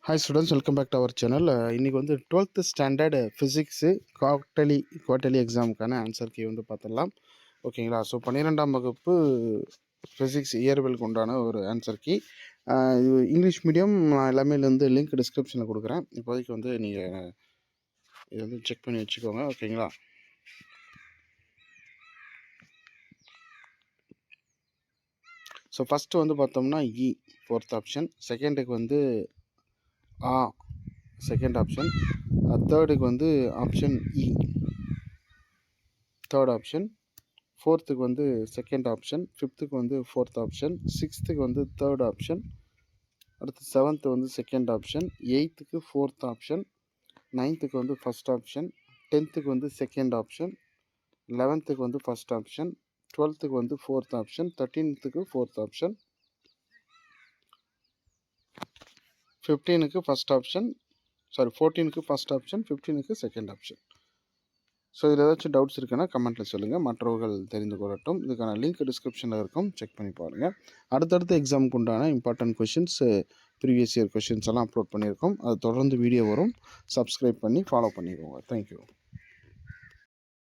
Hi students, welcome back to our channel. இன்னைக்கு வந்து 12th standard physics quarterly எக்ஸாமுக்கான answer key வந்து பார்த்துடலாம். ஓகேங்களா? ஸோ 12ஆம் வகுப்பு ஃபிசிக்ஸ் இயற்பியலுக்கு உண்டான ஒரு ஆன்சர் கீ. இது இங்கிலீஷ் மீடியம். நான் எல்லாமே வந்து லிங்க் டிஸ்கிரிப்ஷனில் கொடுக்குறேன். இப்போதைக்கு வந்து நீங்கள் இதை வந்து செக் பண்ணி வச்சுக்கோங்க. ஓகேங்களா? ஸோ ஃபஸ்ட்டு வந்து பார்த்தோம்னா ஃபோர்த் ஆப்ஷன். செகண்டுக்கு வந்து செகண்ட் ஆப்ஷன். தேர்டுக்கு வந்து ஆப்ஷன் தேர்ட் ஆப்ஷன். ஃபோர்த்துக்கு வந்து செகண்ட் ஆப்ஷன். ஃபிஃப்த்துக்கு வந்து ஃபோர்த் ஆப்ஷன். சிக்ஸ்த்துக்கு வந்து தேர்ட் ஆப்ஷன். அடுத்து செவன்த்து வந்து செகண்ட் ஆப்ஷன். எயித்துக்கு ஃபோர்த் ஆப்ஷன். நைன்த்துக்கு வந்து ஃபஸ்ட் ஆப்ஷன். 10த்துக்கு வந்து செகண்ட் ஆப்ஷன். 11த்துக்கு வந்து ஃபஸ்ட் ஆப்ஷன். 12த்துக்கு வந்து ஃபோர்த் ஆப்ஷன். 13த்துக்கு ஃபோர்த் ஆப்ஷன். 15க்கு ஃபஸ்ட் ஆப்ஷன். 14க்கு ஃபஸ்ட் ஆப்ஷன். 15க்கு செகண்ட் ஆப்ஷன். ஸோ இதில் ஏதாச்சும் டவுட்ஸ் இருக்குன்னா கமெண்ட்டில் சொல்லுங்கள், மற்றவர்கள் தெரிந்து கொள்ளட்டும். இதுக்கான லிங்க் டிஸ்கிரிப்ஷனில் இருக்கும், செக் பண்ணி பாருங்கள். அடுத்தடுத்த எக்ஸாமுக்கு உண்டான important questions, previous year questions எல்லாம் அப்லோட் பண்ணியிருக்கோம். அது தொடர்ந்து வீடியோ வரும். சப்ஸ்கிரைப் பண்ணி ஃபாலோ பண்ணிக்கோங்க. தேங்க்யூ.